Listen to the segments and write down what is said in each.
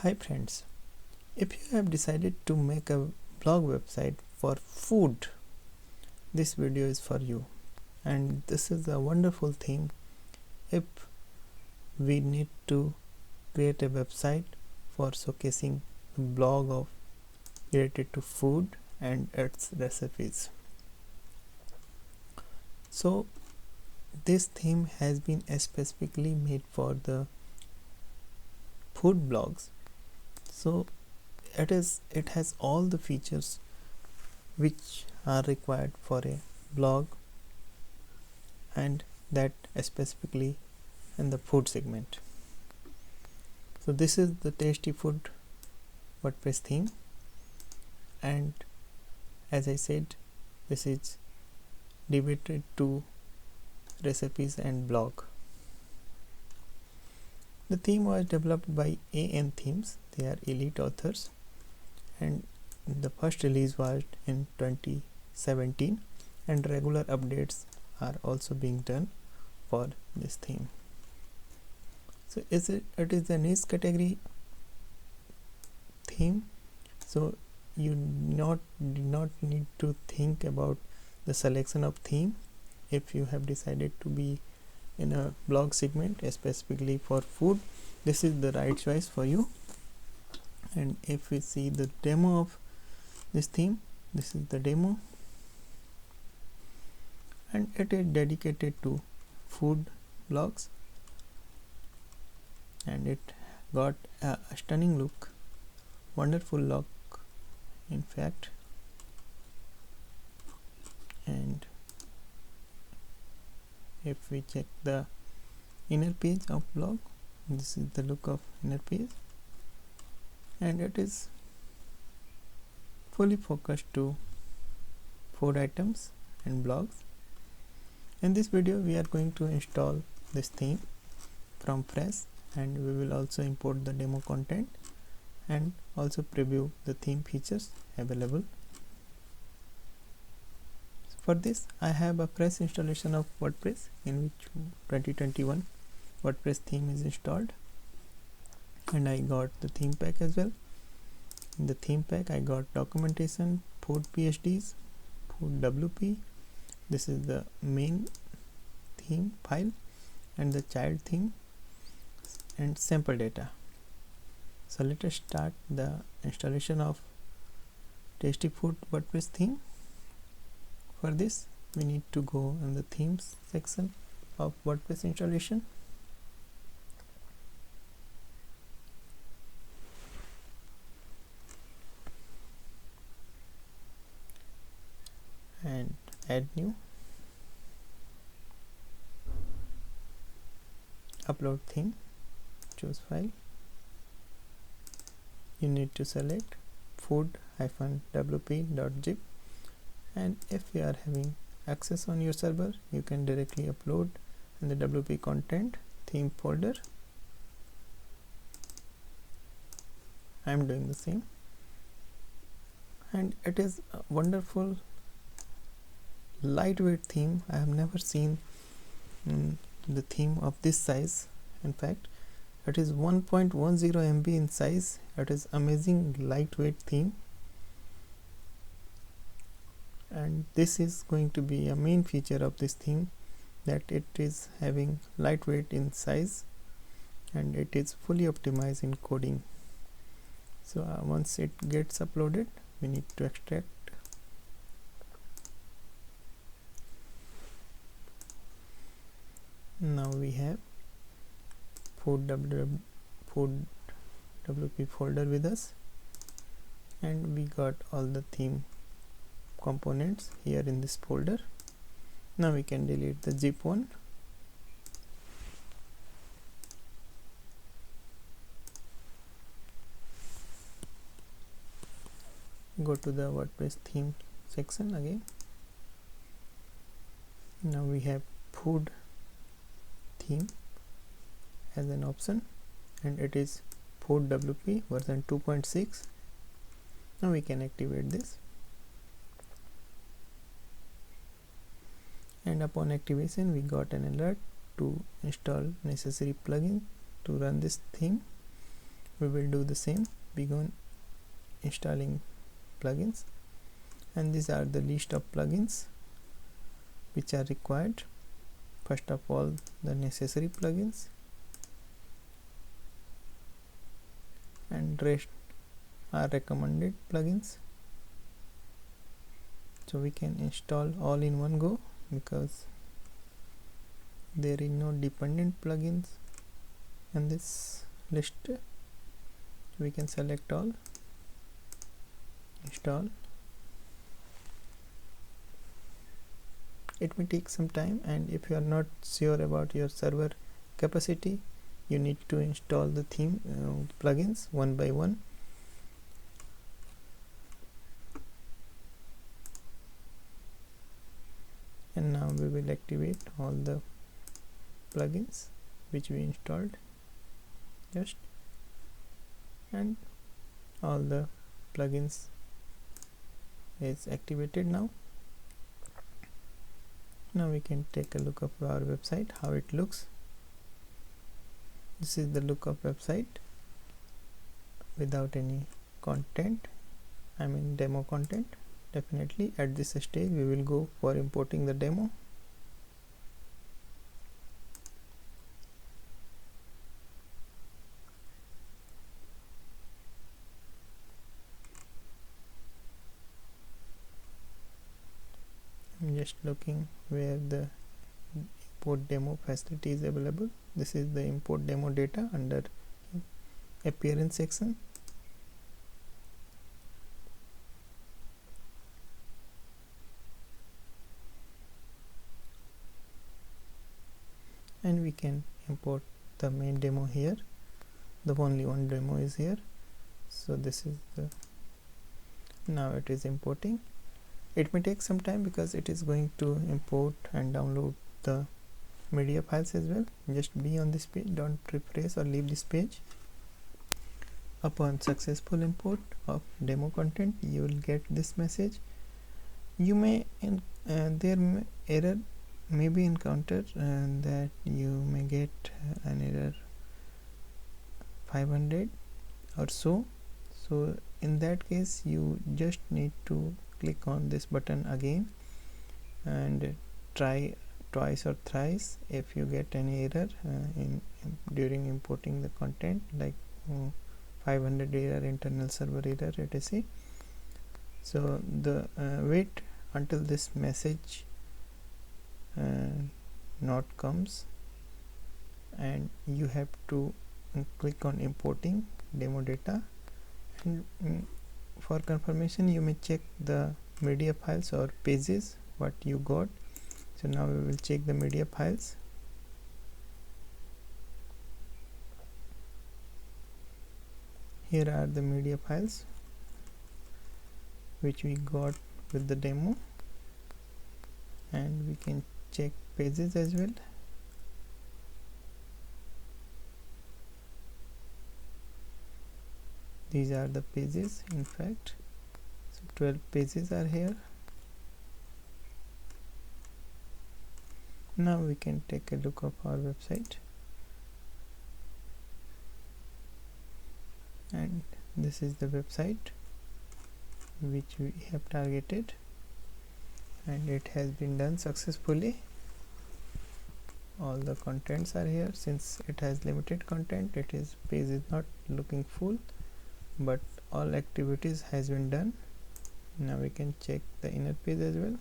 Hi friends, if you have decided to make a blog website for food, this video is for you. And this is a wonderful thing if we need to create a website for showcasing the blog of related to food and its recipes. So this theme has been specifically made for the food blogs. So it has all the features which are required for a blog, and that specifically in the food segment. So this is the Tasty Food WordPress theme, and as I said, this is devoted to recipes and blog. The theme was developed by AN Themes. They are elite authors, and the first release was in 2017, and regular updates are also being done for this theme. So it is a niche category theme, so you do not need to think about the selection of theme if you have decided to be in a blog segment specifically for food. This is the right choice for you. And if we see the demo of this theme, this is the demo, and it is dedicated to food blogs, and it got a stunning look, wonderful look in fact. And if we check the inner page of blog, this is the look of inner page, and it is fully focused to food items and blogs. In this video we are going to install this theme from fresh, and we will also import the demo content and also preview the theme features available. For this I have a fresh installation of WordPress in which 2021 WordPress theme is installed, and I got the theme pack as well. In the theme pack I got documentation, food PhDs, food WP, this is the main theme file, and the child theme and sample data. So let us start the installation of Tasty Food WordPress theme. For this we need to go in the themes section of WordPress installation, and add new, upload theme, choose file. You need to select food-wp.zip, and if you are having access on your server, you can directly upload in the WP content theme folder. I am doing the same, and it is a wonderful lightweight theme. I have never seen the theme of this size. In fact, it is 1.10 MB in size. It is amazing lightweight theme, and this is going to be a main feature of this theme, that it is having lightweight in size and it is fully optimized in coding. So once it gets uploaded, we need to extract. Now we have food WP folder with us, and we got all the theme components here in this folder. Now we can delete the zip one. Go to the WordPress theme section again. Now we have food theme as an option, and it is food WP version 2.6. Now we can activate this, and upon activation we got an alert to install necessary plugin to run this theme. we will do the same, begin installing plugins, and these are the list of plugins which are required. First of all, the necessary plugins, and rest are recommended plugins. So we can install all in one go because there is no dependent plugins in this list. We can select all, install. It may take some time, and if you are not sure about your server capacity, you need to install the theme plugins one by one. And now we will activate all the plugins which we installed just, and all the plugins is activated now. Now we can take a look of our website, how it looks. This is the look of website without any content, I mean demo content. Definitely at this stage we will go for importing the demo. I'm just looking where the import demo facility is available. This is the import demo data under appearance section. And we can import the main demo here. The only one demo is here, so this is the, now it is importing. It may take some time because it is going to import and download the media files as well. Just be on this page, don't refresh or leave this page. Upon successful import of demo content, you will get this message. You may error may be encountered, that you may get an error 500 or so. So in that case you just need to click on this button again and try twice or thrice. If you get any error during importing the content, like 500 error, internal server error, etc. So the wait until this message not comes, and you have to click on importing demo data, and for confirmation you may check the media files or pages what you got. So now we will check the media files. Here are the media files which we got with the demo, and we can check pages as well. These are the pages, in fact, so 12 pages are here. Now we can take a look of our website, and this is the website which we have targeted, and it has been done successfully. All the contents are here. Since it has limited content, page is not looking full, but all activities has been done. Now we can check the inner page as well.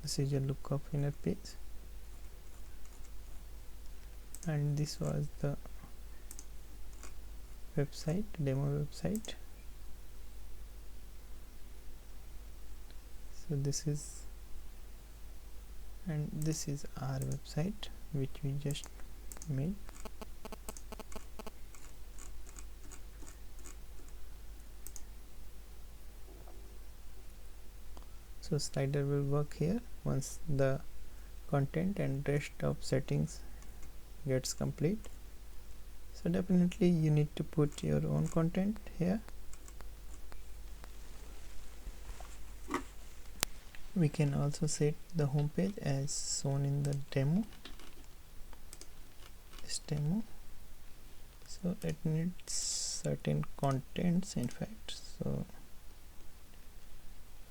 This is a look of inner page, and this was the website, demo website. So this is, and this is our website which we just made. So slider will work here once the content and rest of settings gets complete. So definitely you need to put your own content here. We can also set the home page as shown in the demo. this demo. So it needs certain contents, in fact, so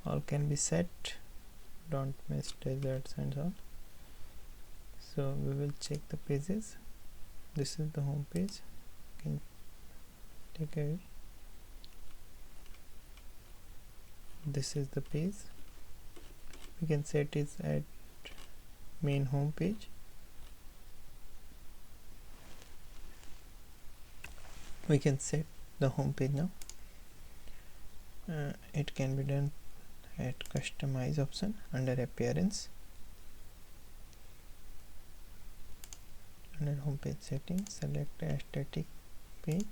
all can be set, don't miss deserts and all. So we will check the pages. This is the home page. You can take a view. This is the page. We can set it at main home page. We can set the home page now. It can be done at customize option under appearance. Under home page settings, select aesthetic page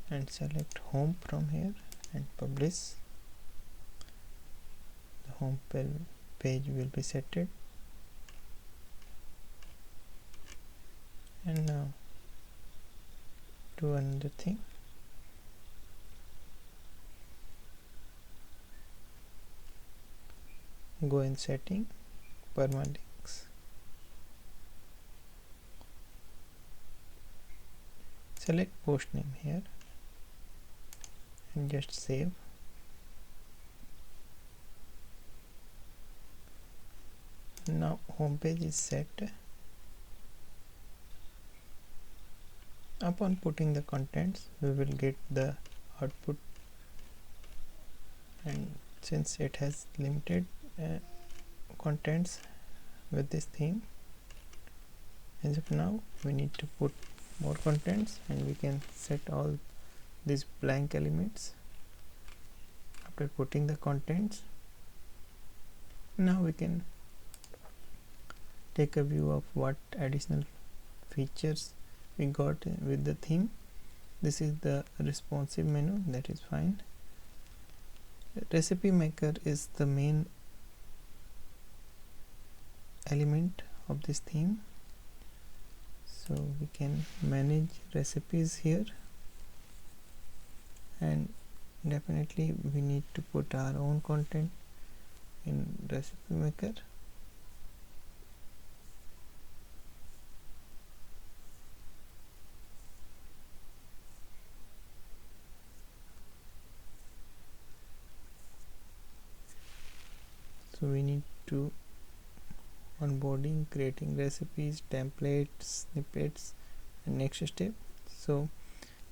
and select home from here and publish. The home page will be setted. And now do another thing. Go in setting, permalinks, select post name here and just save. Now home page is set. Upon putting the contents, we will get the output, and since it has limited contents with this theme, as of now we need to put more contents, and we can set all these blank elements. After putting the contents, now we can take a view of what additional features we got with the theme. This is the responsive menu, that is fine. Recipe maker is the main element of this theme, so we can manage recipes here, and definitely we need to put our own content in recipe maker. So we need to onboarding, creating recipes, templates, snippets, and next step. So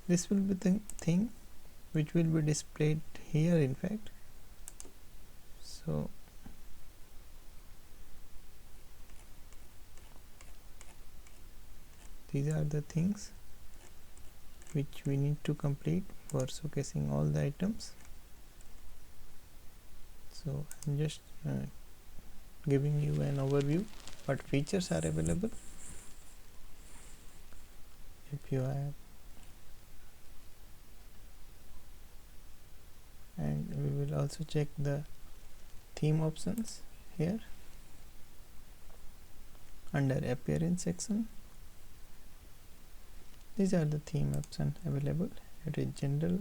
this will be the thing which will be displayed here, in fact. So these are the things which we need to complete for showcasing all the items. So I'm just giving you an overview what features are available. If you have, and we will also check the theme options here under appearance section. These are the theme options available. It is general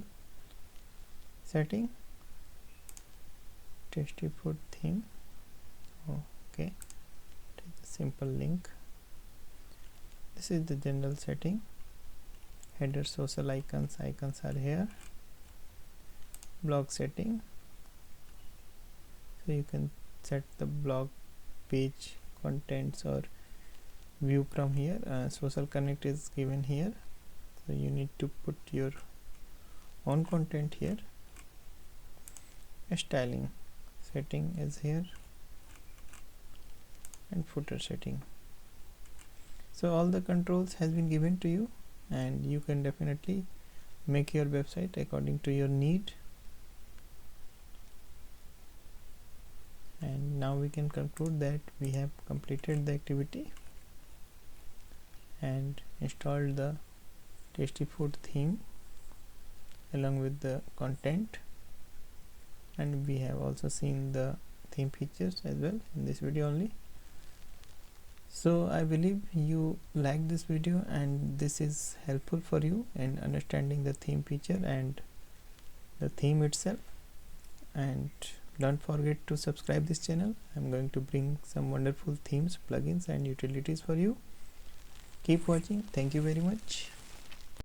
setting, Tasty Food theme. Okay, it is a simple link. This is the general setting. Header, social icons are here. Blog setting, so you can set the blog page contents or view from here. Social connect is given here, so you need to put your own content here. Styling setting is here, and footer setting. So all the controls has been given to you, and you can definitely make your website according to your need. And now we can conclude that we have completed the activity and installed the Tasty Food theme along with the content, and we have also seen the theme features as well in this video only. So I believe you like this video and this is helpful for you in understanding the theme feature and the theme itself. And don't forget to subscribe this channel. I'm going to bring some wonderful themes, plugins and utilities for you. Keep watching. Thank you very much.